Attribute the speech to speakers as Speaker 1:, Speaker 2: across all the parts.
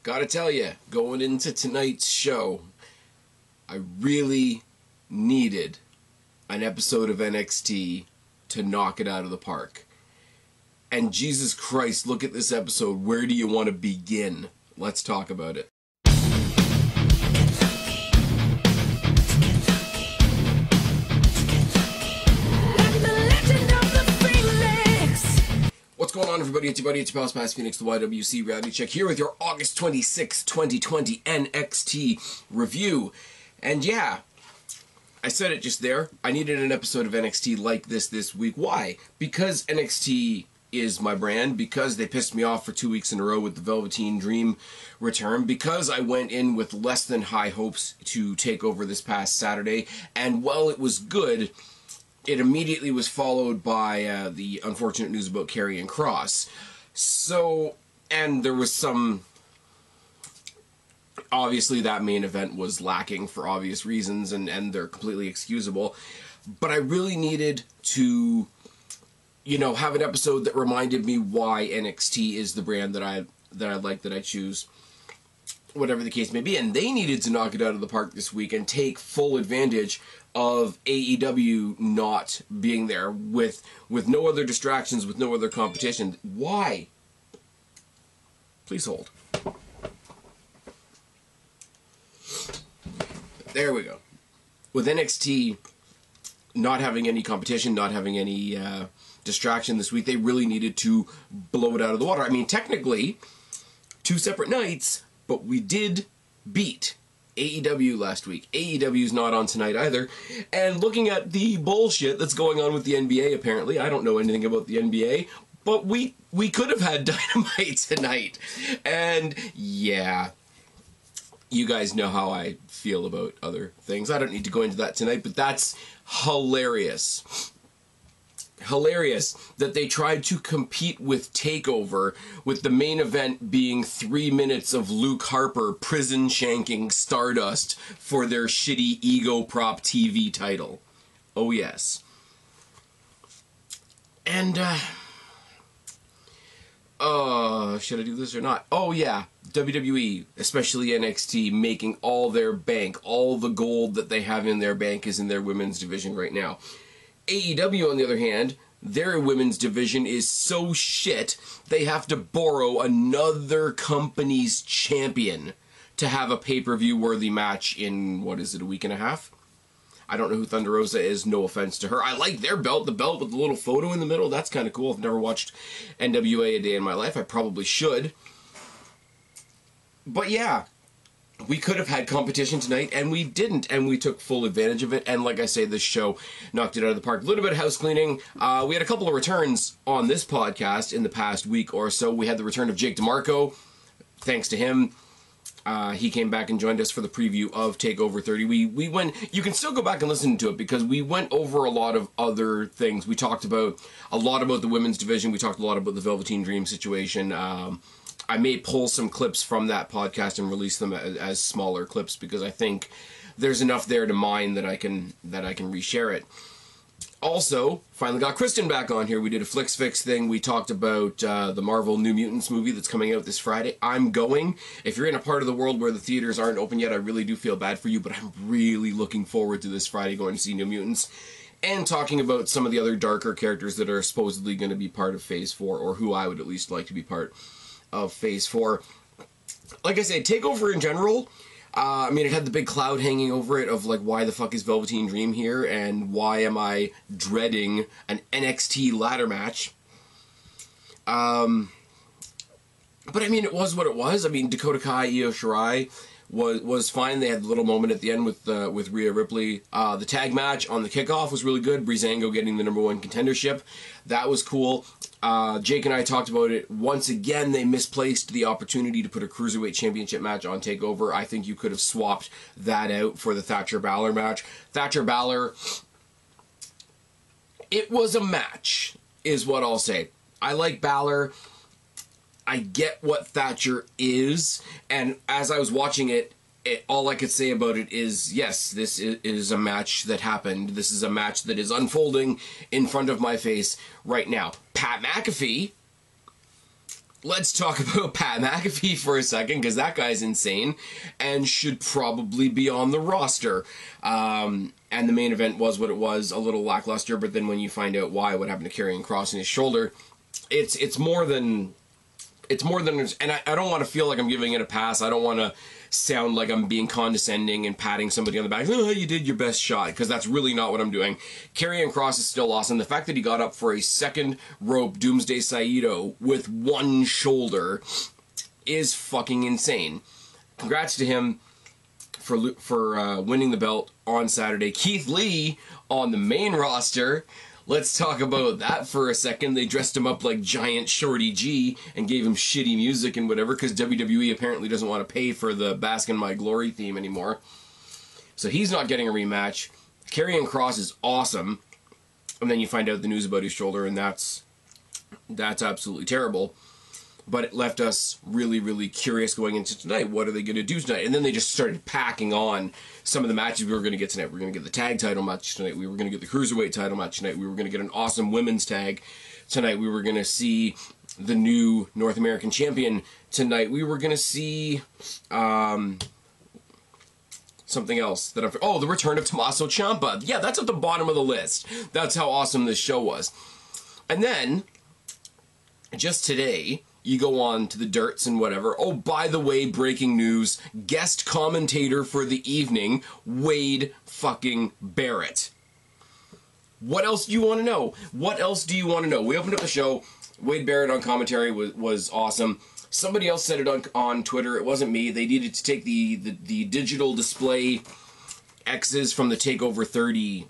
Speaker 1: Gotta tell you, going into tonight's show, I really needed an episode of NXT to knock it out of the park. And Jesus Christ, look at this episode. Where do you want to begin? Let's talk about it. What's going on, everybody? It's your buddy, it's your pal Spaz Phoenix, the YWC Reality Check, here with your August 26, 2020 NXT review. And yeah, I said it just there. I needed an episode of NXT like this week. Why? Because NXT is my brand, because they pissed me off for 2 weeks in a row with the Velveteen Dream return, because I went in with less than high hopes to take over this past Saturday, and while it was good, it immediately was followed by the unfortunate news about KROSS. So, and there was some, obviously that main event was lacking for obvious reasons, and they're completely excusable. But I really needed to, you know, have an episode that reminded me why NXT is the brand that I like, that I choose, whatever the case may be. And they needed to knock it out of the park this week and take full advantage of AEW not being there, with no other distractions, with no other competition. Why? Please hold. There we go. With NXT not having any competition, not having any distraction this week, they really needed to blow it out of the water. I mean, technically, 2 separate nights, but we did beat AEW last week. AEW's not on tonight either. And looking at the bullshit that's going on with the NBA, apparently, I don't know anything about the NBA, but we could have had Dynamite tonight. And yeah, you guys know how I feel about other things. I don't need to go into that tonight, but that's hilarious. Hilarious that they tried to compete with TakeOver, with the main event being 3 minutes of Luke Harper prison shanking Stardust for their shitty ego prop TV title. Oh yes. And should I do this or not? Oh yeah, WWE, especially NXT, making all their bank, all the gold that they have in their bank is in their women's division right now. AEW, on the other hand, their women's division is so shit, they have to borrow another company's champion to have a pay-per-view worthy match in, what is it, a week and a half? I don't know who Thunder Rosa is, no offense to her. I like their belt, the belt with the little photo in the middle, that's kind of cool. I've never watched NWA a day in my life, I probably should. But yeah, we could have had competition tonight, and we didn't, and we took full advantage of it, and like I say, this show knocked it out of the park. A little bit of house cleaning. We had a couple of returns on this podcast in the past week or so. We had the return of Jake DeMarco. Thanks to him. He came back and joined us for the preview of TakeOver 30. We went, you can still go back and listen to it, because we went over a lot of other things. We talked about a lot about the women's division. We talked a lot about the Velveteen Dream situation. I may pull some clips from that podcast and release them as smaller clips, because I think there's enough there to mine that I can reshare it. Also, finally got Kristen back on here. We did a Flix Fix thing. We talked about the Marvel New Mutants movie that's coming out this Friday. I'm going. If you're in a part of the world where the theaters aren't open yet, I really do feel bad for you, but I'm really looking forward to this Friday going to see New Mutants, and talking about some of the other darker characters that are supposedly going to be part of Phase 4, or who I would at least like to be part of Phase 4. Like I said, TakeOver in general, I mean, it had the big cloud hanging over it of, like, why the fuck is Velveteen Dream here, and why am I dreading an NXT ladder match? But I mean, it was what it was. I mean, Dakota Kai, Io Shirai was fine. They had the little moment at the end with Rhea Ripley. The tag match on the kickoff was really good. Breezango getting the #1 contendership. That was cool. Jake and I talked about it. Once again, they misplaced the opportunity to put a Cruiserweight Championship match on TakeOver. I think you could have swapped that out for the Thatcher Balor match. Thatcher Balor, it was a match, is what I'll say. I like Balor. I get what Thatcher is, and as I was watching it, all I could say about it is, yes, this is a match that happened. This is a match that is unfolding in front of my face right now. Pat McAfee let's talk about Pat McAfee for a second, because that guy's insane and should probably be on the roster. And the main event was what it was, a little lackluster, but then when you find out why, what happened to Karrion Kross in his shoulder, it's more than, and I don't want to feel like I'm giving it a pass. I don't want to sound like I'm being condescending and patting somebody on the back. Oh, you did your best shot, because that's really not what I'm doing. Karrion Kross is still awesome. The fact that he got up for a second rope Doomsday Saito with one shoulder is fucking insane. Congrats to him for winning the belt on Saturday. Keith Lee on the main roster. Let's talk about that for a second. They dressed him up like Giant Shorty G and gave him shitty music and whatever, because WWE apparently doesn't want to pay for the Bask in My Glory theme anymore. So he's not getting a rematch. Karrion Kross is awesome. And then you find out the news about his shoulder, and that's absolutely terrible. But it left us really, really curious going into tonight. What are they going to do tonight? And then they just started packing on some of the matches we were going to get tonight. We were going to get the tag title match tonight. We were going to get the Cruiserweight title match tonight. We were going to get an awesome women's tag tonight. We were going to see the new North American champion tonight. We were going to see something else. The return of Tommaso Ciampa. Yeah, that's at the bottom of the list. That's how awesome this show was. And then, just today, you go on to the dirts and whatever. Oh, by the way, breaking news. Guest commentator for the evening, Wade fucking Barrett. What else do you want to know? What else do you want to know? We opened up the show. Wade Barrett on commentary was awesome. Somebody else said it on Twitter. It wasn't me. They needed to take the digital display X's from the TakeOver 30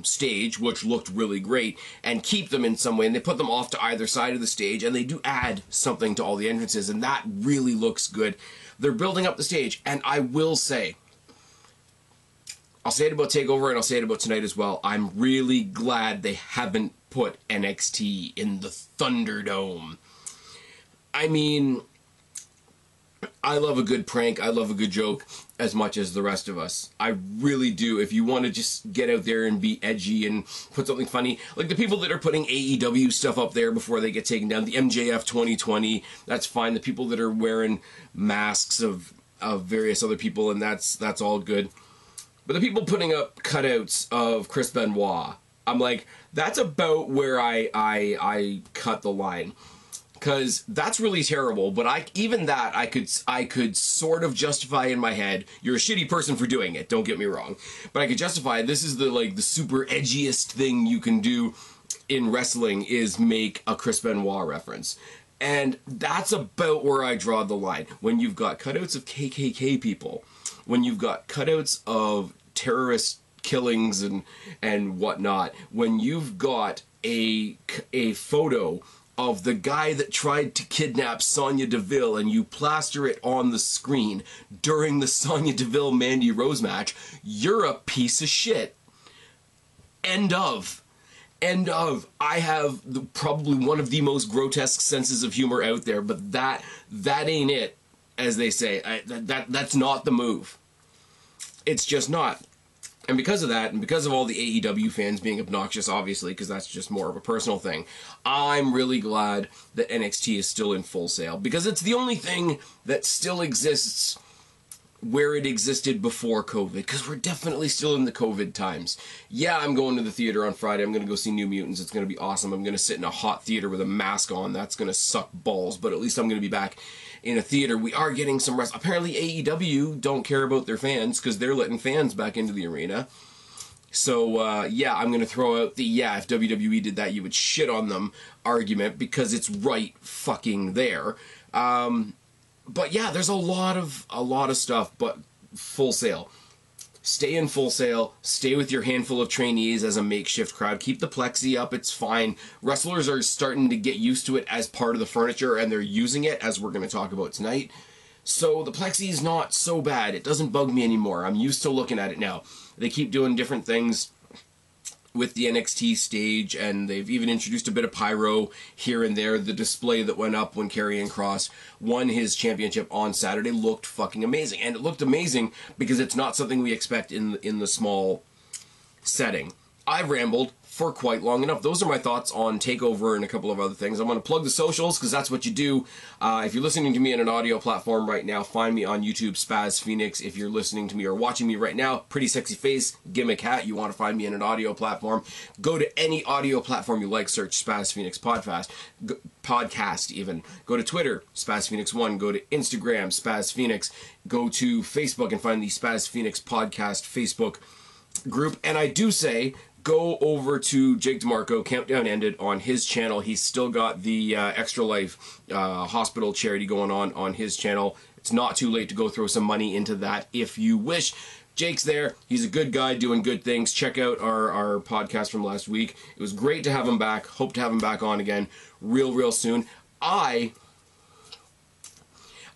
Speaker 1: stage, which looked really great, and keep them in some way, and they put them off to either side of the stage, and they do add something to all the entrances, and that really looks good. They're building up the stage, and I will say, I'll say it about TakeOver, and I'll say it about tonight as well, I'm really glad they haven't put NXT in the Thunderdome. I mean, I love a good prank, I love a good joke as much as the rest of us. I really do. If you want to just get out there and be edgy and put something funny, like the people that are putting AEW stuff up there before they get taken down, the MJF 2020, that's fine. The people that are wearing masks of various other people, and that's all good. But the people putting up cutouts of Chris Benoit, I'm like, that's about where I cut the line. Because that's really terrible, but I could sort of justify in my head. You're a shitty person for doing it, don't get me wrong. But I could justify, this is the super edgiest thing you can do in wrestling is make a Chris Benoit reference. And that's about where I draw the line. When you've got cutouts of KKK people, when you've got cutouts of terrorist killings and whatnot, when you've got a photo of the guy that tried to kidnap Sonya Deville and you plaster it on the screen during the Sonya Deville-Mandy Rose match, you're a piece of shit. End of. I have probably one of the most grotesque senses of humor out there, but that ain't it, as they say. That's not the move. It's just not. And because of that, and because of all the AEW fans being obnoxious, obviously, because that's just more of a personal thing, I'm really glad that NXT is still in Full Sail, because it's the only thing that still exists where it existed before COVID, because we're definitely still in the COVID times. Yeah, I'm going to the theater on Friday. I'm going to go see New Mutants. It's going to be awesome. I'm going to sit in a hot theater with a mask on. That's going to suck balls, but at least I'm going to be back in a theater. We are getting some rest. Apparently AEW don't care about their fans because they're letting fans back into the arena. So, yeah, I'm going to throw out the, if WWE did that, you would shit on them argument, because it's right fucking there. But yeah, there's a lot of stuff, but Full Sail. Stay in Full Sail. Stay with your handful of trainees as a makeshift crowd. Keep the plexi up. It's fine. Wrestlers are starting to get used to it as part of the furniture, and they're using it, as we're going to talk about tonight. So the plexi is not so bad. It doesn't bug me anymore. I'm used to looking at it now. They keep doing different things with the NXT stage, and they've even introduced a bit of pyro here and there. The display that went up when Karrion Kross won his championship on Saturday looked fucking amazing. And it looked amazing because it's not something we expect in the small setting. I've rambled. for quite long enough. Those are my thoughts on TakeOver and a couple of other things. I'm going to plug the socials because that's what you do. If you're listening to me on an audio platform right now, find me on YouTube, Spaz Phoenix. If you're listening to me or watching me right now, pretty sexy face, gimmick hat, you want to find me on an audio platform, go to any audio platform you like, search Spaz Phoenix podcast even. Go to Twitter, Spaz Phoenix 1. Go to Instagram, Spaz Phoenix. Go to Facebook and find the Spaz Phoenix podcast Facebook group. And I do say, go over to Jake DeMarco, Countdown Ended, on his channel. He's still got the Extra Life hospital charity going on his channel. It's not too late to go throw some money into that if you wish. Jake's there. He's a good guy doing good things. Check out our podcast from last week. It was great to have him back. Hope to have him back on again real soon.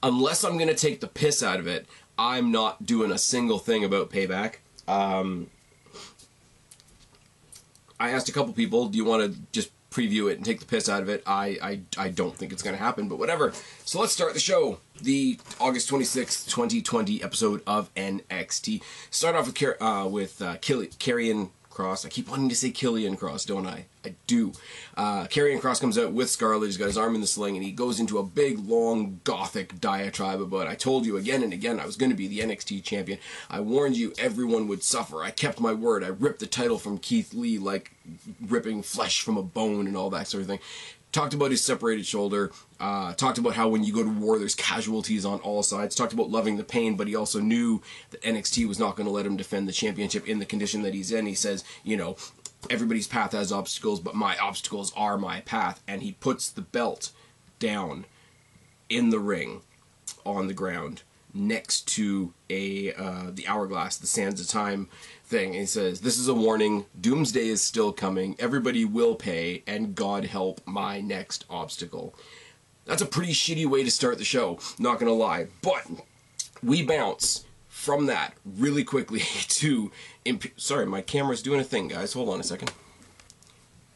Speaker 1: Unless I'm going to take the piss out of it, I'm not doing a single thing about Payback. I asked a couple people, do you want to just preview it and take the piss out of it? I don't think it's going to happen, but whatever. So let's start the show. The August 26th, 2020 episode of NXT. Start off with Karrion Kross. I keep wanting to say Killian Kross, don't I? I do. Karrion Kross comes out with Scarlett. He's got his arm in the sling, and he goes into a big, long, gothic diatribe about, I told you again and again I was going to be the NXT champion. I warned you everyone would suffer. I kept my word. I ripped the title from Keith Lee like ripping flesh from a bone and all that sort of thing. Talked about his separated shoulder. Talked about how when you go to war, there's casualties on all sides. Talked about loving the pain, but he also knew that NXT was not going to let him defend the championship in the condition that he's in. He says, you know, everybody's path has obstacles, but my obstacles are my path. And he puts the belt down in the ring on the ground next to the hourglass, the sands of time thing. And he says, this is a warning. Doomsday is still coming. Everybody will pay, and God help my next obstacle. That's a pretty shitty way to start the show, not gonna lie. But we bounce from that really quickly to... Sorry, my camera's doing a thing, guys. Hold on a second.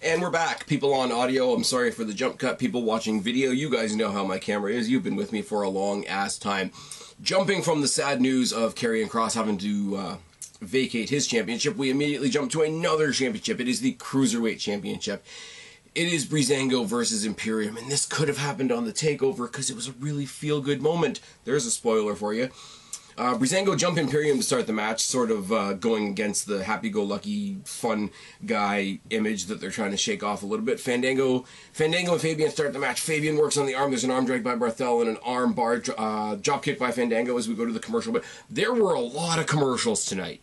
Speaker 1: And we're back. People on audio, I'm sorry for the jump cut. People watching video, you guys know how my camera is. You've been with me for a long-ass time. Jumping from the sad news of Karrion Kross having to vacate his championship, we immediately jump to another championship. It is the Cruiserweight Championship. It is Breezango versus Imperium, and this could have happened on the TakeOver because it was a really feel-good moment. There's a spoiler for you. Breezango jump Imperium to start the match, sort of going against the happy-go-lucky, fun guy image that they're trying to shake off a little bit. Fandango and Fabian start the match. Fabian works on the arm. There's an arm drag by Barthel and an arm bar drop kick by Fandango as we go to the commercial. But there were a lot of commercials tonight.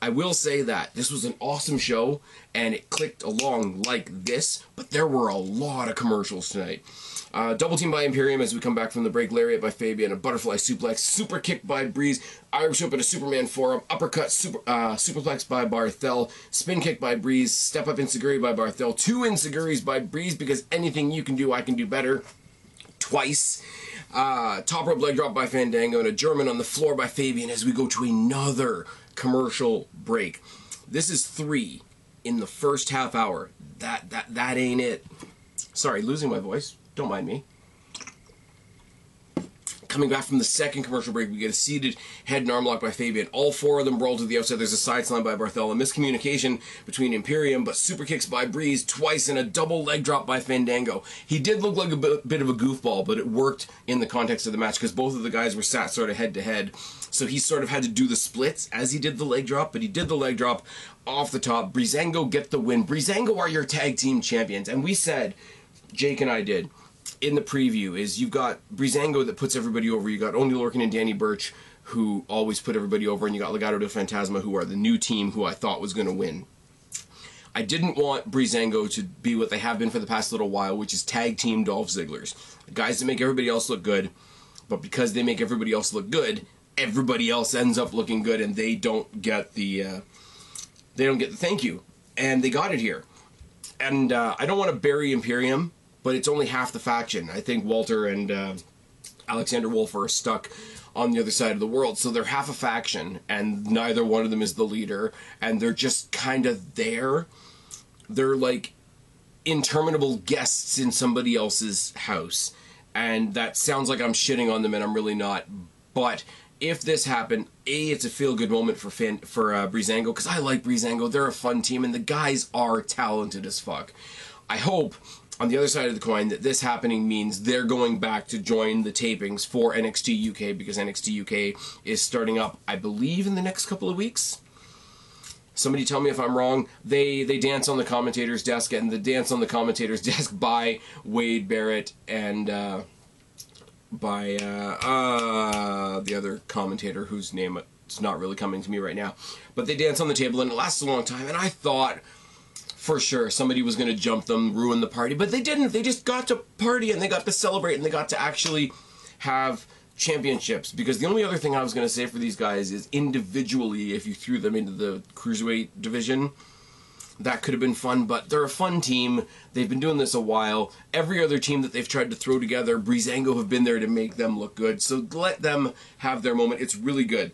Speaker 1: I will say that. This was an awesome show, and it clicked along like this, but there were a lot of commercials tonight. Double team by Imperium as we come back from the break. Lariat by Fabian, a butterfly suplex, super kick by Breeze, Irish whip and a Superman forearm, uppercut, superplex by Barthel, spin kick by Breeze, step up enziguri by Barthel, two enziguris by Breeze because anything you can do, I can do better. Twice. Top rope leg drop by Fandango and a German on the floor by Fabian as we go to another commercial break. This is 3 in the first half hour. That ain't it. Sorry, losing my voice. Don't mind me. Coming back from the second commercial break, we get a seated head and arm lock by Fabian. All 4 of them brawl to the outside. There's a side slam by Barthel. A miscommunication between Imperium, but super kicks by Breeze twice and a double leg drop by Fandango. He did look like a bit of a goofball, but it worked in the context of the match because both of the guys were sat sort of head to head. So he sort of had to do the splits as he did the leg drop, but he did the leg drop off the top. Breezango get the win. Breezango are your tag team champions. And we said, Jake and I did, in the preview, is you've got Breezango that puts everybody over. You got Oney Lorcan and Danny Burch, who always put everybody over, and you got Legado del Fantasma, who are the new team who I thought was going to win. I didn't want Breezango to be what they have been for the past little while, which is tag team Dolph Ziggler's. Guys that make everybody else look good, but because they make everybody else look good, everybody else ends up looking good, and they don't get the thank you. And they got it here. And I don't want to bury Imperium, but it's only half the faction. I think Walter and Alexander Wolf are stuck on the other side of the world. So they're half a faction, and neither one of them is the leader, and they're just kind of there. They're like interminable guests in somebody else's house. And that sounds like I'm shitting on them, and I'm really not. But if this happened, it's a feel-good moment for Breezango, because I like Breezango. They're a fun team, and the guys are talented as fuck. I hope, on the other side of the coin, that this happening means they're going back to join the tapings for NXT UK, because NXT UK is starting up, I believe, in the next couple of weeks. Somebody tell me if I'm wrong. They dance on the commentator's desk, and the dance on the commentator's desk by Wade Barrett and by the other commentator whose name it's not really coming to me right now. But they dance on the table, and it lasts a long time, and I thought for sure somebody was going to jump them, ruin the party, but they didn't. They just got to party, and they got to celebrate, and they got to actually have championships. Because the only other thing I was going to say for these guys is individually, if you threw them into the Cruiserweight division, that could have been fun, but they're a fun team. They've been doing this a while. Every other team that they've tried to throw together, Breezango have been there to make them look good. So let them have their moment. It's really good.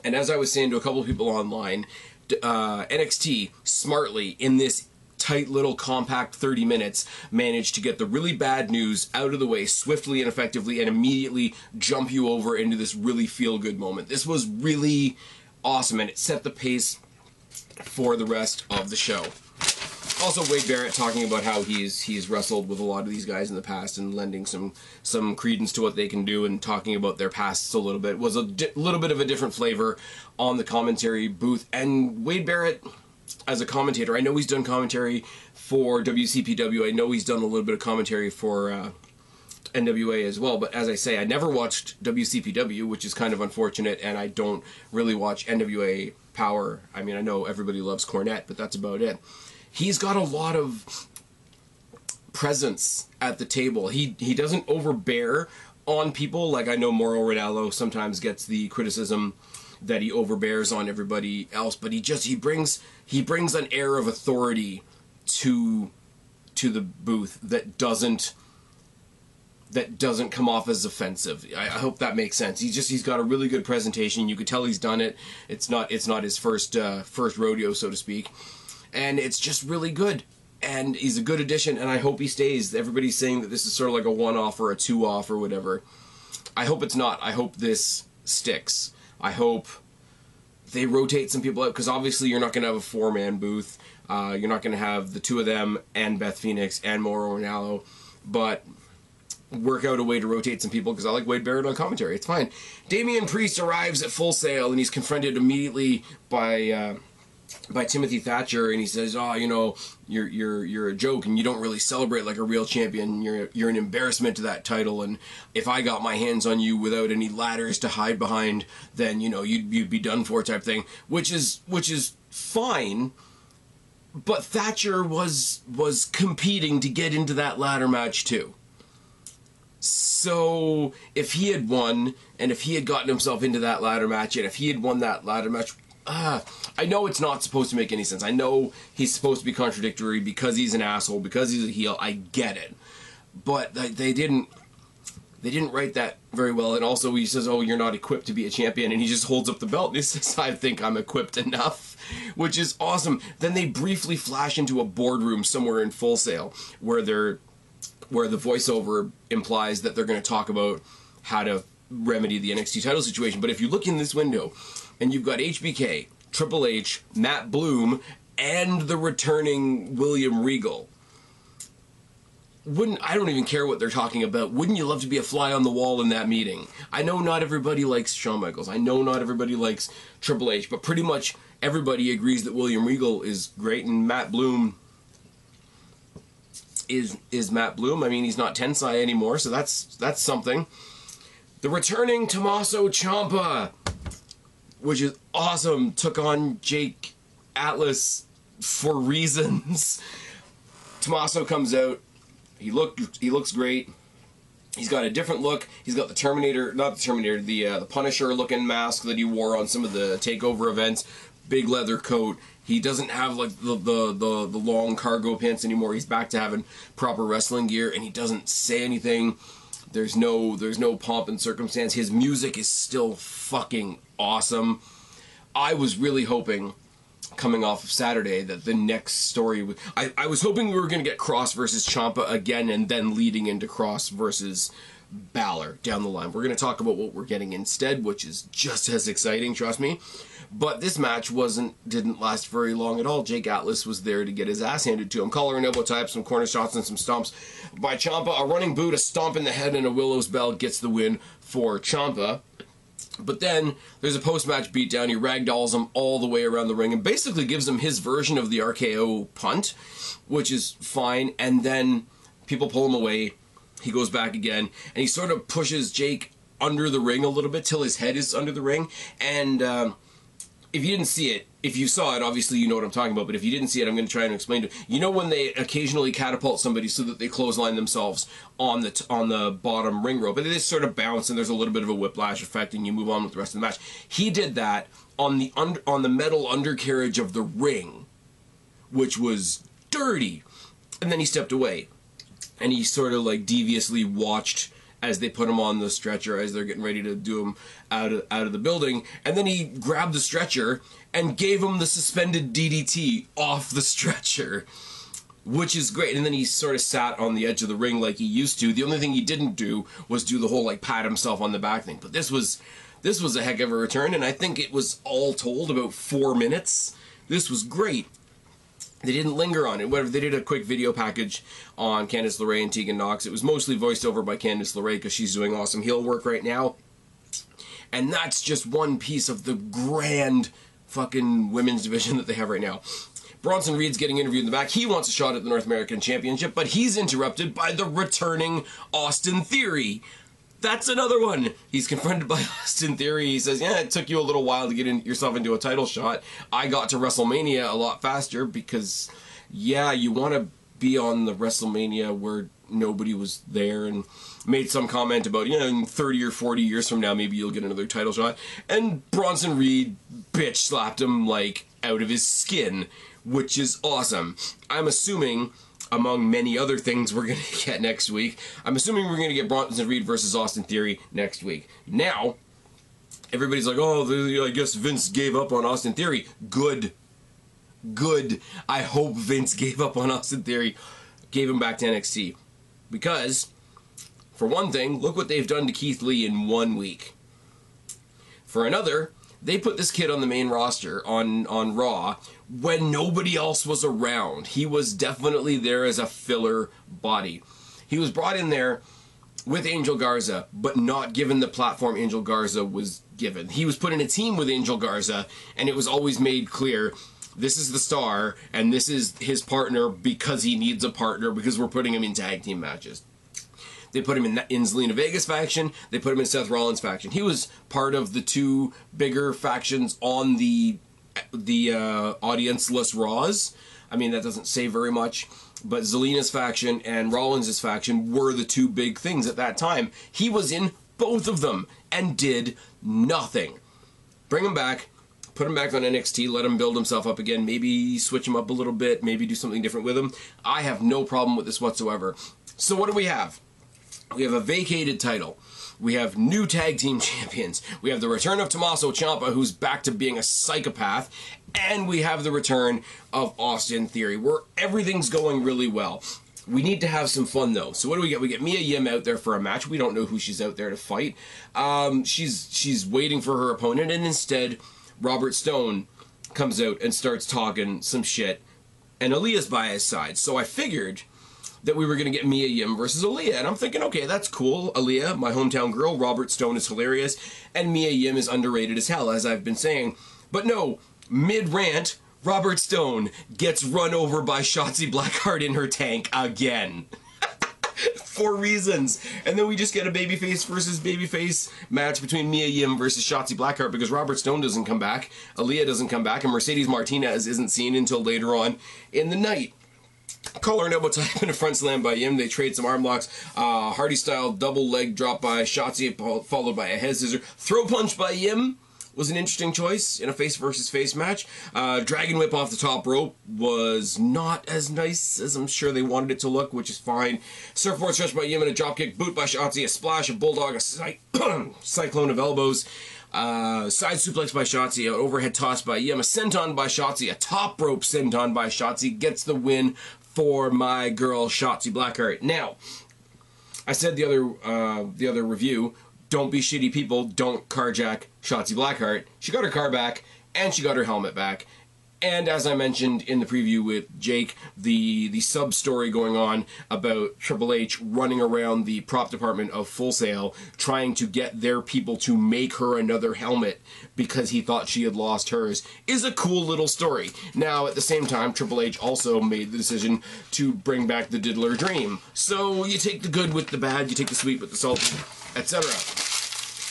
Speaker 1: And as I was saying to a couple of people online, NXT, smartly, in this tight little compact 30 minutes, managed to get the really bad news out of the way swiftly and effectively and immediately jump you over into this really feel-good moment. This was really awesome, and it set the pace for the rest of the show. Also, Wade Barrett talking about how he's wrestled with a lot of these guys in the past and lending some credence to what they can do and talking about their pasts a little bit was a little bit of a different flavor on the commentary booth. And Wade Barrett, as a commentator, I know he's done commentary for WCPW. I know he's done a little bit of commentary for NWA as well, but as I say, I never watched WCPW, which is kind of unfortunate, and I don't really watch NWA Power. I mean, I know everybody loves Cornette, but that's about it. He's got a lot of presence at the table. He doesn't overbear on people. Like, I know Mauro Ranallo sometimes gets the criticism that he overbears on everybody else, but he brings an air of authority to the booth that doesn't come off as offensive. I hope that makes sense. He's got a really good presentation. You could tell he's done it. It's not his first rodeo, so to speak. And it's just really good. And he's a good addition, and I hope he stays. Everybody's saying that this is sort of like a one-off or a two-off or whatever. I hope it's not. I hope this sticks. I hope they rotate some people out, because obviously you're not going to have a four-man booth. You're not going to have the two of them and Beth Phoenix and Mauro Ranallo. But work out a way to rotate some people, because I like Wade Barrett on commentary. It's fine. Damian Priest arrives at Full Sail, and he's confronted immediately by Timothy Thatcher, and he says, "Oh, you know, you're a joke, and you don't really celebrate like a real champion. You're an embarrassment to that title, and if I got my hands on you without any ladders to hide behind, then you know you'd be done for," type thing. Which is fine. But Thatcher was competing to get into that ladder match too. So if he had won, and if he had gotten himself into that ladder match, and if he had won that ladder match, I know it's not supposed to make any sense. I know he's supposed to be contradictory because he's an asshole, because he's a heel. I get it. But they didn't write that very well. And also he says, "Oh, you're not equipped to be a champion," and he just holds up the belt and he says, "I think I'm equipped enough," which is awesome. Then they briefly flash into a boardroom somewhere in Full Sail where the voiceover implies that they're going to talk about how to remedy the NXT title situation. But if you look in this window, and you've got HBK, Triple H, Matt Bloom, and the returning William Regal. I don't even care what they're talking about. Wouldn't you love to be a fly on the wall in that meeting? I know not everybody likes Shawn Michaels. I know not everybody likes Triple H, but pretty much everybody agrees that William Regal is great, and Matt Bloom is Matt Bloom. I mean, he's not Tensai anymore, so that's something. The returning Tommaso Ciampa, which is awesome, took on Jake Atlas for reasons. Tommaso comes out. He looks great. He's got a different look. He's got the the Punisher looking mask that he wore on some of the takeover events. Big leather coat. He doesn't have like the long cargo pants anymore. He's back to having proper wrestling gear, and he doesn't say anything. There's no pomp and circumstance. His music is still fucking awesome. I was really hoping, coming off of Saturday, that the next story would... I was hoping we were going to get KROSS versus Ciampa again, and then leading into KROSS versus Balor down the line. We're going to talk about what we're getting instead, which is just as exciting, trust me. But this match didn't last very long at all. Jake Atlas was there to get his ass handed to him. Collar and elbow type, some corner shots and some stomps by Ciampa. A running boot, a stomp in the head, and a Willow's Bell gets the win for Ciampa. But then there's a post-match beatdown. He ragdolls him all the way around the ring and basically gives him his version of the RKO punt, which is fine. And then people pull him away. He goes back again, and he sort of pushes Jake under the ring a little bit till his head is under the ring. And if you didn't see it, if you saw it, obviously you know what I'm talking about, but if you didn't see it, I'm going to try and explain it. You know when they occasionally catapult somebody so that they clothesline themselves on the bottom ring rope, and they just sort of bounce, and there's a little bit of a whiplash effect, and you move on with the rest of the match. He did that on the metal undercarriage of the ring, which was dirty, and then he stepped away, and he sort of like deviously watched as they put him on the stretcher as they're getting ready to do him out of the building. And then he grabbed the stretcher and gave him the suspended DDT off the stretcher, which is great. And then he sort of sat on the edge of the ring like he used to. The only thing he didn't do was do the whole like pat himself on the back thing. But this was a heck of a return, and I think it was all told about 4 minutes. This was great. They didn't linger on it. Whatever, they did a quick video package on Candice LeRae and Tegan Nox. It was mostly voiced over by Candice LeRae because she's doing awesome heel work right now. And that's just one piece of the grand fucking women's division that they have right now. Bronson Reed's getting interviewed in the back. He wants a shot at the North American Championship, but he's interrupted by the returning Austin Theory. That's another one. He's confronted by Austin Theory. He says, yeah, it took you a little while to get yourself into a title shot. I got to WrestleMania a lot faster because, yeah, you want to be on the WrestleMania where nobody was there, and made some comment about, you know, in 30 or 40 years from now, maybe you'll get another title shot. And Bronson Reed bitch slapped him, like, out of his skin, which is awesome. I'm assuming, among many other things we're going to get next week, I'm assuming we're going to get Bronson Reed versus Austin Theory next week. Now, everybody's like, oh, I guess Vince gave up on Austin Theory. Good. Good. I hope Vince gave up on Austin Theory, gave him back to NXT. Because, for one thing, look what they've done to Keith Lee in 1 week. For another, they put this kid on the main roster on Raw when nobody else was around. He was definitely there as a filler body. He was brought in there with Angel Garza, but not given the platform Angel Garza was given. He was put in a team with Angel Garza, and it was always made clear, this is the star, and this is his partner because he needs a partner, because we're putting him in tag team matches. They put him in Zelina Vega's faction. They put him in Seth Rollins' faction. He was part of the two bigger factions on the audience-less Raws. I mean, that doesn't say very much, but Zelina's faction and Rollins' faction were the two big things at that time. He was in both of them and did nothing. Bring him back. Put him back on NXT, let him build himself up again, maybe switch him up a little bit, maybe do something different with him. I have no problem with this whatsoever. So what do we have? We have a vacated title. We have new tag team champions. We have the return of Tommaso Ciampa, who's back to being a psychopath. And we have the return of Austin Theory, where everything's going really well. We need to have some fun, though. So what do we get? We get Mia Yim out there for a match. We don't know who she's out there to fight. She's waiting for her opponent, and instead Robert Stone comes out and starts talking some shit, and Aaliyah's by his side. So I figured that we were going to get Mia Yim versus Aaliyah, and I'm thinking, okay, that's cool. Aaliyah, my hometown girl, Robert Stone is hilarious, and Mia Yim is underrated as hell, as I've been saying. But no, mid-rant, Robert Stone gets run over by Shotzi Blackheart in her tank again. For reasons. And then we just get a babyface versus babyface match between Mia Yim versus Shotzi Blackheart because Robert Stone doesn't come back, Aaliyah doesn't come back, and Mercedes Martinez isn't seen until later on in the night. Collar and elbow type and a front slam by Yim. They trade some arm locks. Hardy style double leg drop by Shotzi, followed by a head scissor. Throw punch by Yim was an interesting choice in a face versus face match. Dragon whip off the top rope was not as nice as I'm sure they wanted it to look, which is fine. Surfboard stretch by Yim and a dropkick. Boot by Shotzi, a splash, a bulldog, a cyclone of elbows. Side suplex by Shotzi, an overhead toss by Yim, a senton by Shotzi, a top rope senton by Shotzi gets the win for my girl Shotzi Blackheart. Now, I said the other review, don't be shitty people, don't carjack Shotzi Blackheart. She got her car back, and she got her helmet back. And as I mentioned in the preview with Jake, the sub-story going on about Triple H running around the prop department of Full Sail trying to get their people to make her another helmet because he thought she had lost hers is a cool little story. Now, at the same time, Triple H also made the decision to bring back the Diddler Dream. So you take the good with the bad, you take the sweet with the salt, etc.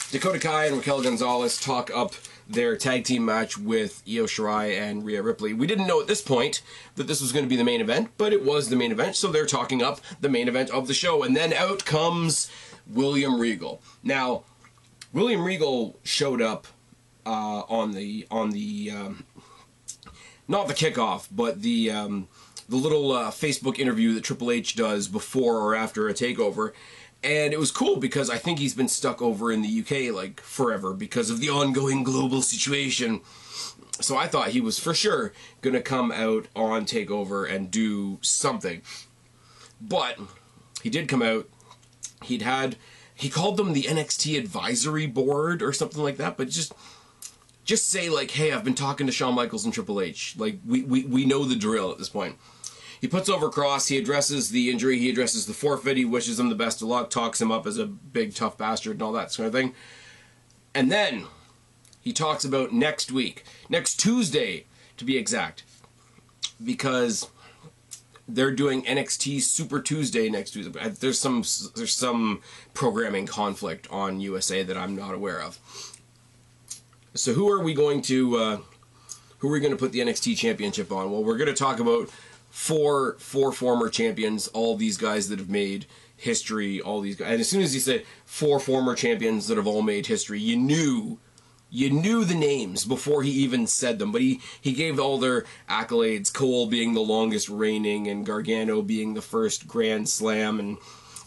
Speaker 1: Dakota Kai and Raquel Gonzalez talk up their tag team match with Io Shirai and Rhea Ripley. We didn't know at this point that this was going to be the main event, but it was the main event, so they're talking up the main event of the show. And then out comes William Regal. Now, William Regal showed up on the not the kickoff, but the little Facebook interview that Triple H does before or after a takeover. And it was cool because I think he's been stuck over in the UK like forever because of the ongoing global situation. So I thought he was for sure going to come out on TakeOver and do something. But he did come out. He called them the NXT Advisory Board or something like that, but just say like, hey, I've been talking to Shawn Michaels and Triple H. Like, we know the drill at this point. He puts over Cross, he addresses the injury, he addresses the forfeit, he wishes him the best of luck, talks him up as a big tough bastard and all that sort of thing. And then he talks about next week, next Tuesday to be exact, because they're doing NXT Super Tuesday next Tuesday. There's some programming conflict on USA that I'm not aware of. So who are we going to put the NXT Championship on? Well, we're going to talk about four former champions, all these guys that have made history, all these guys. And as soon as he said four former champions that have all made history, you knew the names before he even said them. But he gave all their accolades, Cole being the longest reigning, and Gargano being the first Grand Slam, and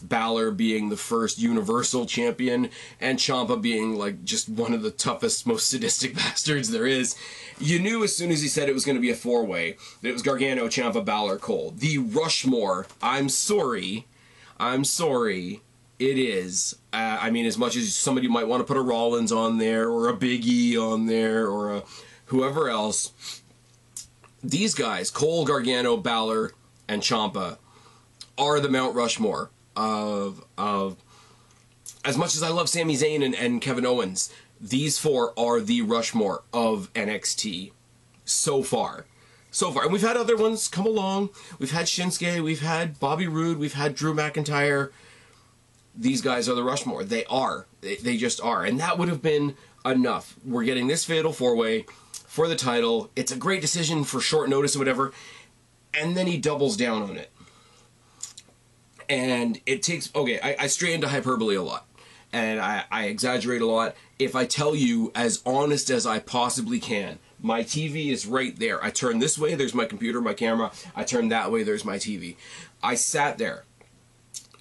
Speaker 1: Balor being the first Universal Champion, and Ciampa being like just one of the toughest, most sadistic bastards there is. You knew as soon as he said it was going to be a four-way that it was Gargano, Ciampa, Balor, Cole. The Rushmore. I'm sorry, it is. I mean, as much as somebody might want to put a Rollins on there, or a Big E on there, or a whoever else, these guys, Cole, Gargano, Balor, and Ciampa, are the Mount Rushmore of as much as I love Sami Zayn and Kevin Owens, these four are the Rushmore of NXT so far. And we've had other ones come along. We've had Shinsuke, we've had Bobby Roode, we've had Drew McIntyre. These guys are the Rushmore. They are. They just are. And that would have been enough. We're getting this fatal four-way for the title. It's a great decision for short notice or whatever. And then he doubles down on it. And it takes... Okay, I stray into hyperbole a lot. And I exaggerate a lot. If I tell you as honest as I possibly can, my TV is right there. I turn this way, there's my computer, my camera. I turn that way, there's my TV. I sat there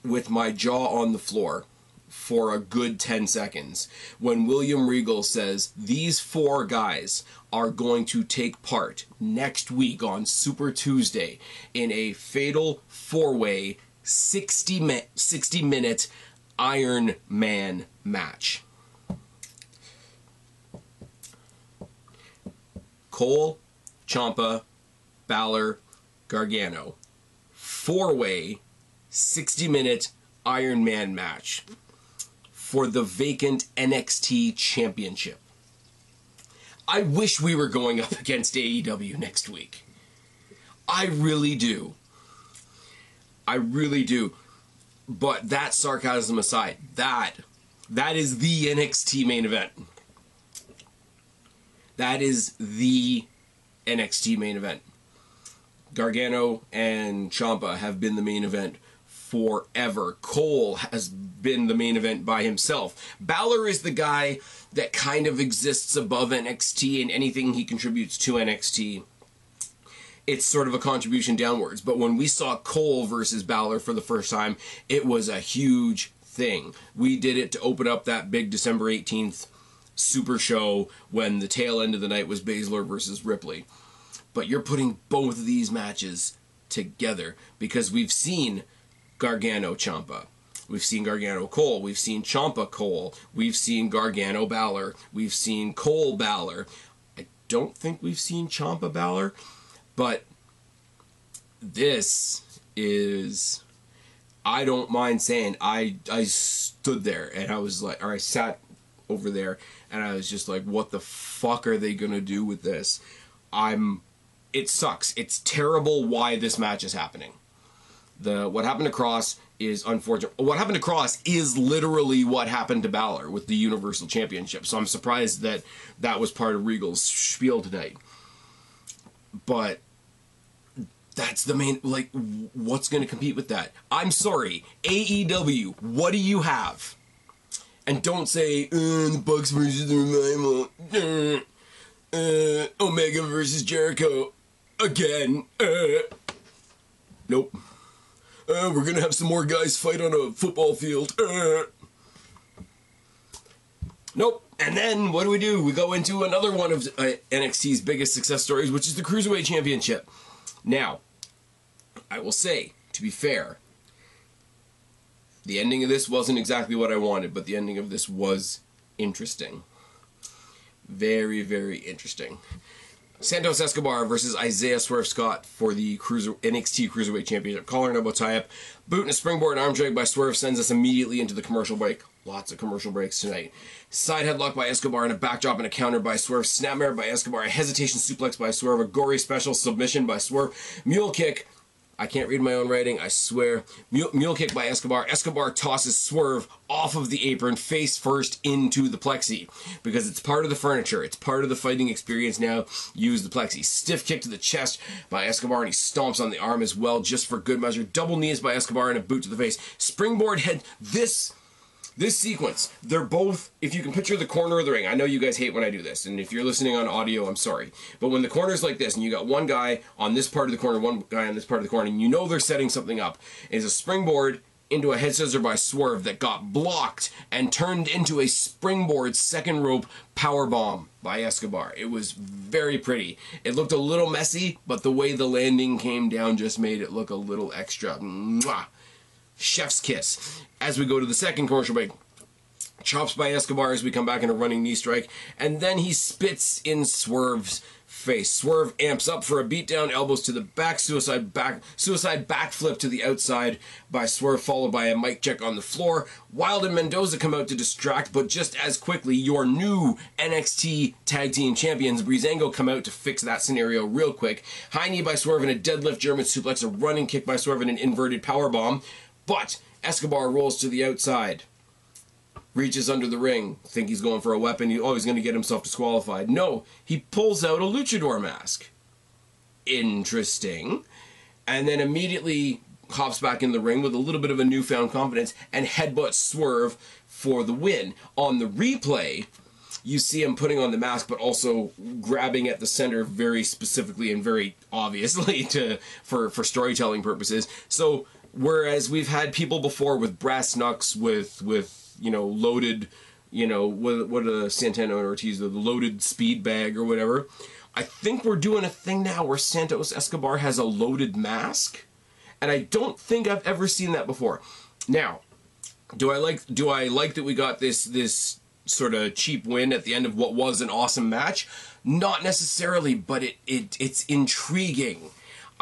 Speaker 1: with my jaw on the floor for a good 10 seconds when William Regal says these four guys are going to take part next week on Super Tuesday in a fatal four-way 60-minute Iron Man match. Cole, Ciampa, Balor, Gargano. Four-way 60-minute Iron Man match for the vacant NXT Championship. I wish we were going up against AEW next week. I really do. But that sarcasm aside, that is the NXT main event. That is the NXT main event. Gargano and Ciampa have been the main event forever. Cole has been the main event by himself. Balor is the guy that kind of exists above NXT, and anything he contributes to NXT, it's sort of a contribution downwards. But when we saw Cole versus Balor for the first time, it was a huge thing. We did it to open up that big December 18th Super Show when the tail end of the night was Baszler versus Ripley. But you're putting both of these matches together because we've seen Gargano Ciampa. We've seen Gargano Cole. We've seen Ciampa Cole. We've seen Gargano Balor. We've seen Cole Balor. I don't think we've seen Ciampa Balor, but this is, I don't mind saying, I stood there and I was like, or I sat over there and I was just like, what the fuck are they gonna do with this? It sucks. It's terrible why this match is happening. What happened to KROSS is unfortunate. What happened to KROSS is literally what happened to Balor with the Universal Championship. So I'm surprised that that was part of Regal's spiel tonight. But that's the main, like, what's going to compete with that? I'm sorry, AEW, what do you have? And don't say, the Bucks versus the Revival, Omega versus Jericho, again, nope. We're going to have some more guys fight on a football field, nope. And then, what do? We go into another one of NXT's biggest success stories, which is the Cruiserweight Championship. Now, I will say, to be fair, the ending of this wasn't exactly what I wanted, but the ending of this was interesting. Very, very interesting. Santos Escobar versus Isaiah Swerve Scott for the NXT Cruiserweight Championship. Collar and elbow tie-up. Boot and a springboard arm drag by Swerve sends us immediately into the commercial break. Lots of commercial breaks tonight. Side headlock by Escobar and a backdrop and a counter by Swerve. Snapmare by Escobar. A hesitation suplex by Swerve. A gory special submission by Swerve. Mule kick. I can't read my own writing, I swear. Mule kick by Escobar. Escobar tosses Swerve off of the apron, face first into the plexi. Because it's part of the furniture. It's part of the fighting experience now. Use the plexi. Stiff kick to the chest by Escobar, and he stomps on the arm as well, just for good measure. Double knees by Escobar and a boot to the face. Springboard head. This sequence, they're both, if you can picture the corner of the ring, I know you guys hate when I do this, and if you're listening on audio, I'm sorry. But when the corner's like this, and you got one guy on this part of the corner, one guy on this part of the corner, and you know they're setting something up, is a springboard into a head scissor by Swerve that got blocked and turned into a springboard second rope power bomb by Escobar. It was very pretty. It looked a little messy, but the way the landing came down just made it look a little extra. Mwah. Chef's kiss. As we go to the second commercial break, chops by Escobar as we come back in a running knee strike, and then he spits in Swerve's face. Swerve amps up for a beatdown, elbows to the back, suicide backflip to the outside by Swerve, followed by a mic check on the floor. Wilde and Mendoza come out to distract, but just as quickly, your new NXT Tag Team Champions, Breezango, come out to fix that scenario real quick. High knee by Swerve and a deadlift German suplex, a running kick by Swerve and an inverted powerbomb. But Escobar rolls to the outside, reaches under the ring, think he's going for a weapon, he's going to get himself disqualified. No, he pulls out a luchador mask. Interesting. And then immediately hops back in the ring with a little bit of a newfound confidence and headbutts Swerve for the win. On the replay, you see him putting on the mask, but also grabbing at the center very specifically and very obviously for storytelling purposes. So, whereas we've had people before with brass knucks, with loaded, what Santana and Ortiz, the loaded speed bag or whatever. I think we're doing a thing now where Santos Escobar has a loaded mask, and I don't think I've ever seen that before. Now, do I like that we got this sort of cheap win at the end of what was an awesome match? Not necessarily, but it's intriguing.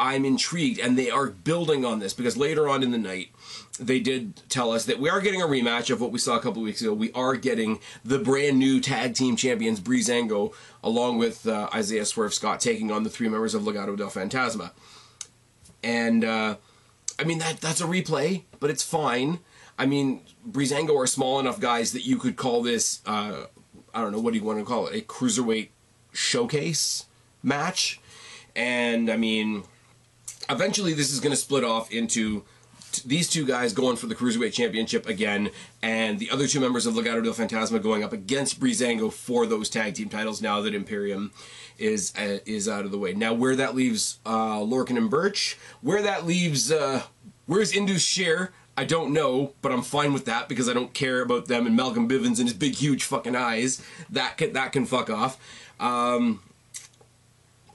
Speaker 1: I'm intrigued, and they are building on this, because later on in the night, they did tell us that we are getting a rematch of what we saw a couple of weeks ago. We are getting the brand new tag team champions, Breezango, along with Isaiah Swerve Scott, taking on the three members of Legado del Fantasma. And, I mean, that's a replay, but it's fine. I mean, Breezango are small enough guys that you could call this, I don't know, what do you want to call it, a cruiserweight showcase match? And, I mean, eventually this is going to split off into these two guys going for the Cruiserweight Championship again, and the other two members of Legado del Fantasma going up against Breezango for those tag team titles now that Imperium is out of the way. Now, where that leaves Lorcan and Birch, where that leaves, where's Indus Sher, I don't know, but I'm fine with that because I don't care about them and Malcolm Bivens and his big, huge fucking eyes. That can fuck off.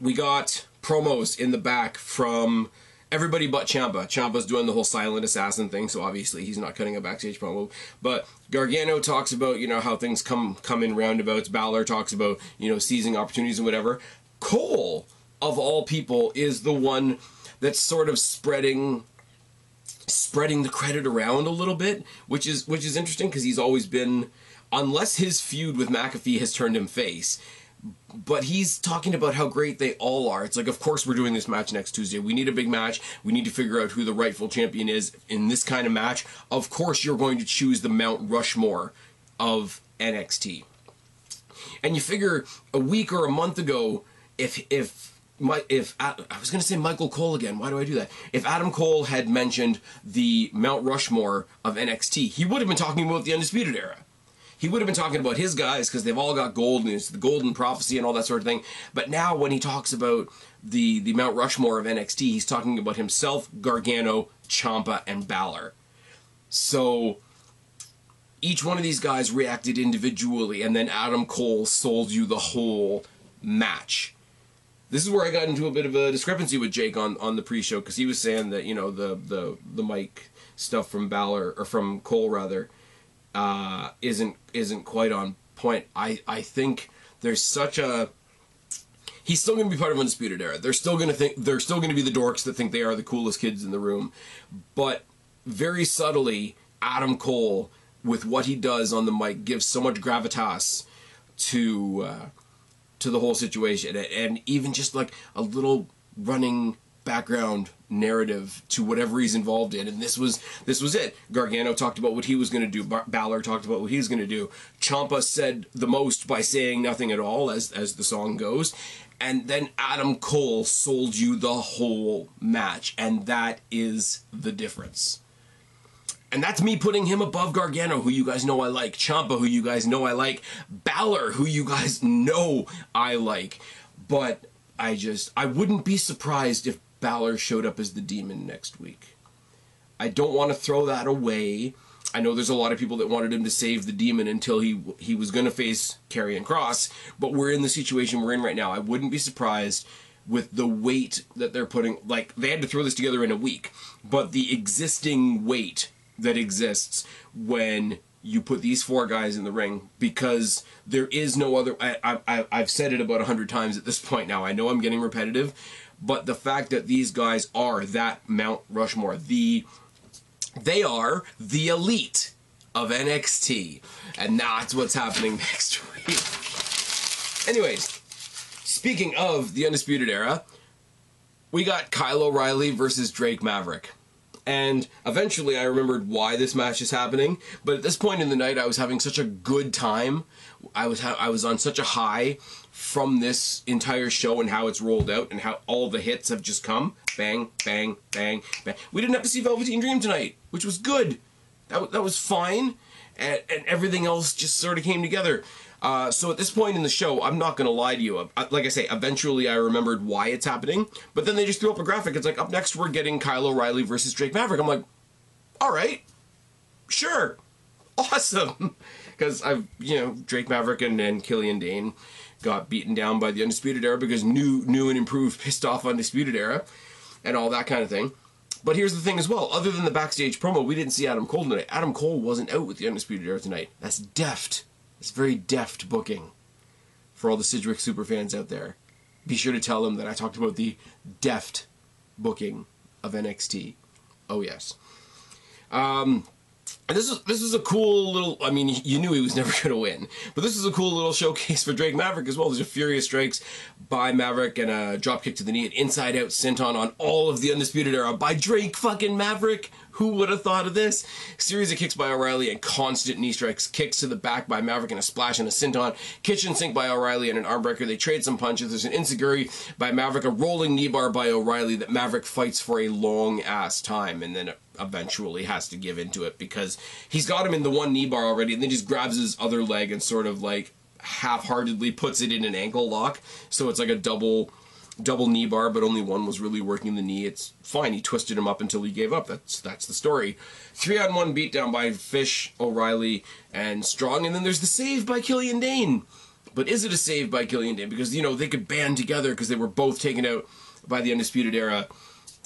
Speaker 1: We got promos in the back from everybody but Ciampa. Ciampa's doing the whole silent assassin thing, so obviously he's not cutting a backstage promo. But Gargano talks about, you know, how things come in roundabouts. Balor talks about, you know, seizing opportunities and whatever. Cole, of all people, is the one that's sort of spreading the credit around a little bit, which is interesting, because he's always been, unless his feud with McAfee has turned him face, but he's talking about how great they all are. It's like, of course we're doing this match next Tuesday. We need a big match. We need to figure out who the rightful champion is in this kind of match. Of course you're going to choose the Mount Rushmore of NXT. And you figure a week or a month ago, if I was going to say Michael Cole again. Why do I do that? If Adam Cole had mentioned the Mount Rushmore of NXT, he would have been talking about the Undisputed Era. He would have been talking about his guys, because they've all got gold, and it's the golden prophecy and all that sort of thing. But now when he talks about the Mount Rushmore of NXT, he's talking about himself, Gargano, Ciampa, and Balor. So each one of these guys reacted individually, and then Adam Cole sold you the whole match. This is where I got into a bit of a discrepancy with Jake on the pre-show, because he was saying that, you know, the mic stuff from Balor, or from Cole rather, isn't quite on point. I think there's such a, he's still going to be part of Undisputed Era. They're still going to be the dorks that think they are the coolest kids in the room. But very subtly, Adam Cole, with what he does on the mic, gives so much gravitas to the whole situation, and even just like a little running background narrative to whatever he's involved in. And this was it. Gargano talked about what he was going to do. Balor talked about what he was going to do. Ciampa said the most by saying nothing at all, as the song goes. And then Adam Cole sold you the whole match, and that is the difference. And that's me putting him above Gargano, who you guys know I like, Ciampa, who you guys know I like, Balor, who you guys know I like. But I wouldn't be surprised if Balor showed up as the Demon next week. I don't want to throw that away. I know there's a lot of people that wanted him to save the Demon until he was going to face Karrion Kross, but we're in the situation we're in right now. I wouldn't be surprised with the weight that they're putting. Like, they had to throw this together in a week, but the existing weight that exists when you put these four guys in the ring, because there is no other. I've said it about 100 times at this point now. I know I'm getting repetitive, but the fact that these guys are that Mount Rushmore, they are the elite of NXT, and that's what's happening next week. Anyways, speaking of the Undisputed Era, we got Kyle O'Reilly versus Drake Maverick. And eventually I remembered why this match is happening, but at this point in the night I was having such a good time. I was on such a high from this entire show and how it's rolled out and how all the hits have just come. Bang, bang, bang, bang. We didn't have to see Velveteen Dream tonight, which was good. That was fine, and everything else just sort of came together. So at this point in the show, I'm not going to lie to you. Like I say, eventually I remembered why it's happening, but then they just threw up a graphic. It's like, up next we're getting Kyle O'Reilly versus Drake Maverick. I'm like, all right, sure, awesome. Because Drake Maverick and Killian Dane got beaten down by the Undisputed Era because new and improved pissed off Undisputed Era and all that kind of thing. But here's the thing as well. Other than the backstage promo, we didn't see Adam Cole tonight. Adam Cole wasn't out with the Undisputed Era tonight. That's deft. It's very deft booking for all the Sidgwick superfans out there. Be sure to tell them that I talked about the deft booking of NXT. Oh, yes. And this is a cool little, I mean, you knew he was never going to win, but this is a cool little showcase for Drake Maverick as well. There's a Furious Strikes by Maverick and a dropkick to the knee, an inside-out senton on all of the Undisputed Era by Drake fucking Maverick. Who would have thought of this? Series of kicks by O'Reilly and constant knee strikes. Kicks to the back by Maverick and a splash and a senton. Kitchen sink by O'Reilly and an armbreaker. They trade some punches. There's an enziguri by Maverick, a rolling knee bar by O'Reilly that Maverick fights for a long-ass time and then eventually has to give into it because he's got him in the one knee bar already and then just grabs his other leg and sort of like half-heartedly puts it in an ankle lock. So it's like a double knee bar, but only one was really working the knee. It's fine. He twisted him up until he gave up. That's the story. 3-on-1 beatdown by Fish, O'Reilly, and Strong. And then there's the save by Killian Dane. But is it a save by Killian Dane? Because, they could band together because they were both taken out by the Undisputed Era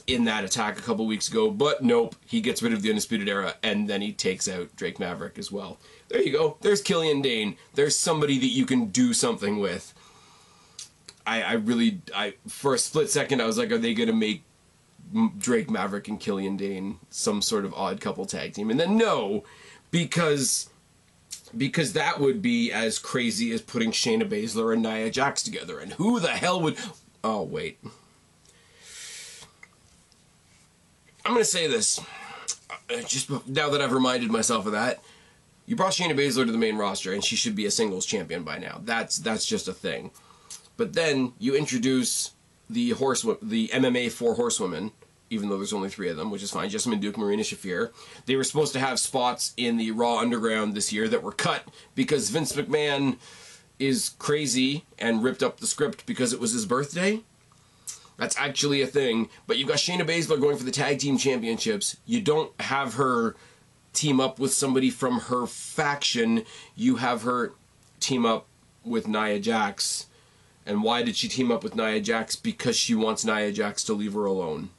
Speaker 1: in that attack a couple weeks ago, but nope, he gets rid of the Undisputed Era, and then he takes out Drake Maverick as well. There you go. There's Killian Dane. There's somebody that you can do something with. I for a split second, I was like, are they going to make Drake Maverick and Killian Dane some sort of odd couple tag team? And then no, because that would be as crazy as putting Shayna Baszler and Nia Jax together. And who the hell would... Oh, wait. I'm going to say this, just now that I've reminded myself of that. You brought Shayna Baszler to the main roster, and she should be a singles champion by now. That's just a thing. But then you introduce the MMA 4 horsewomen, even though there's only 3 of them, which is fine. Jessamine Duke, Marina Shafir. They were supposed to have spots in the Raw Underground this year that were cut because Vince McMahon is crazy and ripped up the script because it was his birthday. That's actually a thing. But you've got Shayna Baszler going for the Tag Team Championships. You don't have her team up with somebody from her faction. You have her team up with Nia Jax. And why did she team up with Nia Jax? Because she wants Nia Jax to leave her alone.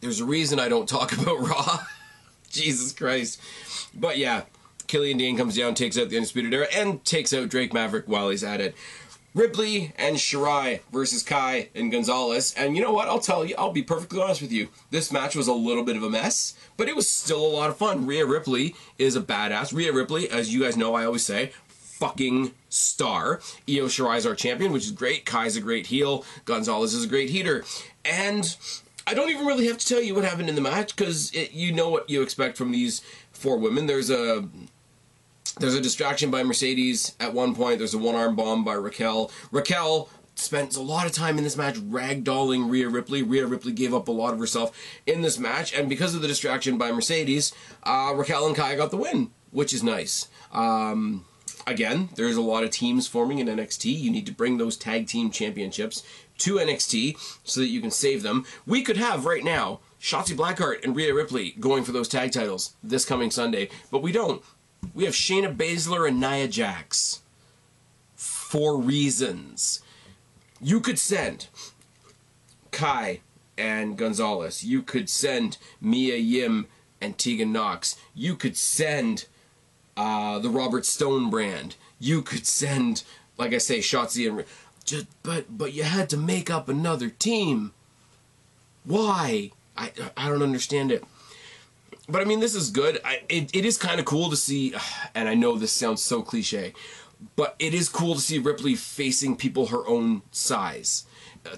Speaker 1: There's a reason I don't talk about Raw. Jesus Christ. But yeah, Killian Dane comes down, takes out the Undisputed Era, and takes out Drake Maverick while he's at it. Ripley and Shirai versus Kai and Gonzalez. And you know what? I'll tell you, I'll be perfectly honest with you. This match was a little bit of a mess, but it was still a lot of fun. Rhea Ripley is a badass. Rhea Ripley, as you guys know, I always say, fucking star. Io Shirai's our champion, which is great. Kai's a great heel. Gonzalez is a great heater. And I don't even really have to tell you what happened in the match, because you know what you expect from these 4 women. There's a distraction by Mercedes at one point. There's a one-arm bomb by Raquel. Raquel spent a lot of time in this match ragdolling Rhea Ripley. Rhea Ripley gave up a lot of herself in this match, and because of the distraction by Mercedes, Raquel and Kai got the win, which is nice. Again, there's a lot of teams forming in NXT. You need to bring those tag team championships to NXT so that you can save them. We could have right now Shotzi Blackheart and Rhea Ripley going for those tag titles this coming Sunday, but we don't. We have Shayna Baszler and Nia Jax for reasons. You could send Kai and Gonzalez. You could send Mia Yim and Tegan Knox. You could send the Robert Stone brand. You could send, like I say, Shotzi and... But you had to make up another team. Why? I don't understand it. But I mean, this is good. It is kind of cool to see, and I know this sounds so cliche, but it is cool to see Ripley facing people her own size.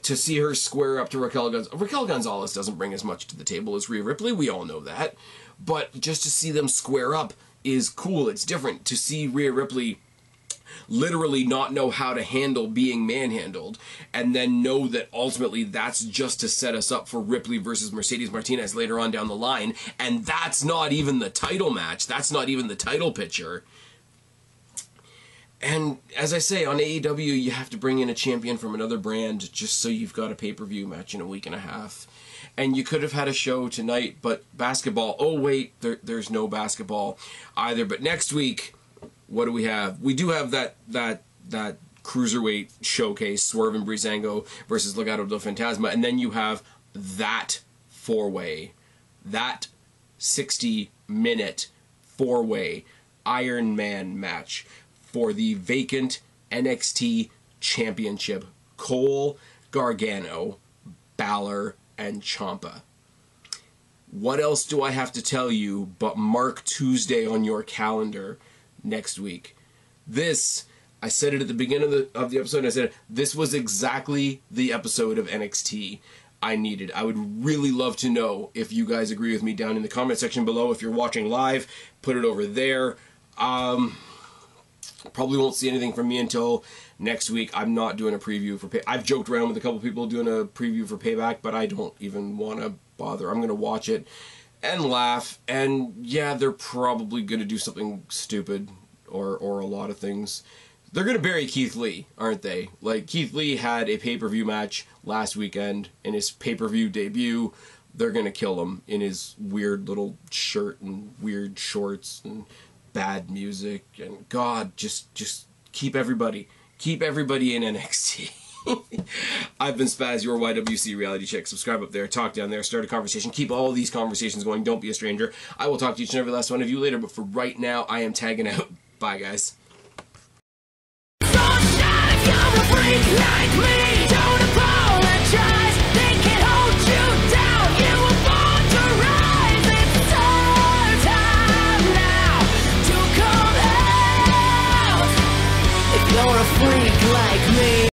Speaker 1: To see her square up to Raquel Gonzalez. Raquel Gonzalez doesn't bring as much to the table as Rhea Ripley, we all know that. But just to see them square up is cool. It's different. To see Rhea Ripley literally not know how to handle being manhandled, and then know that ultimately that's just to set us up for Ripley versus Mercedes Martinez later on down the line, and that's not even the title match, that's not even the title picture. And as I say, on AEW you have to bring in a champion from another brand just so you've got a pay-per-view match in a week and a half. And you could have had a show tonight, but basketball, oh wait, there's no basketball either. But next week, what do we have? We do have that cruiserweight showcase, Swerve and Breezango versus Legado del Fantasma, and then you have that 4-way, that 60-minute 4-way Iron Man match for the vacant NXT Championship. Cole, Gargano, Balor, and Ciampa. What else do I have to tell you but mark Tuesday on your calendar next week? This, I said it at the beginning of the episode, and I said this was exactly the episode of NXT I needed. I would really love to know if you guys agree with me down in the comment section below. If you're watching live, put it over there. Probably won't see anything from me until next week. I'm not doing a preview for I've joked around with a couple people doing a preview for Payback, but I don't even want to bother. I'm going to watch it and laugh, and yeah, they're probably going to do something stupid or a lot of things. They're going to bury Keith Lee, aren't they? Like, Keith Lee had a pay-per-view match last weekend in his pay-per-view debut. They're going to kill him in his weird little shirt and weird shorts and bad music, and God, just keep everybody in NXT. I've been Spaz, your YWC reality chick. Subscribe up there, talk down there, start a conversation. Keep all these conversations going. Don't be a stranger. I will talk to each and every last one of you later, but for right now, I am tagging out. Bye, guys.
Speaker 2: You're a freak.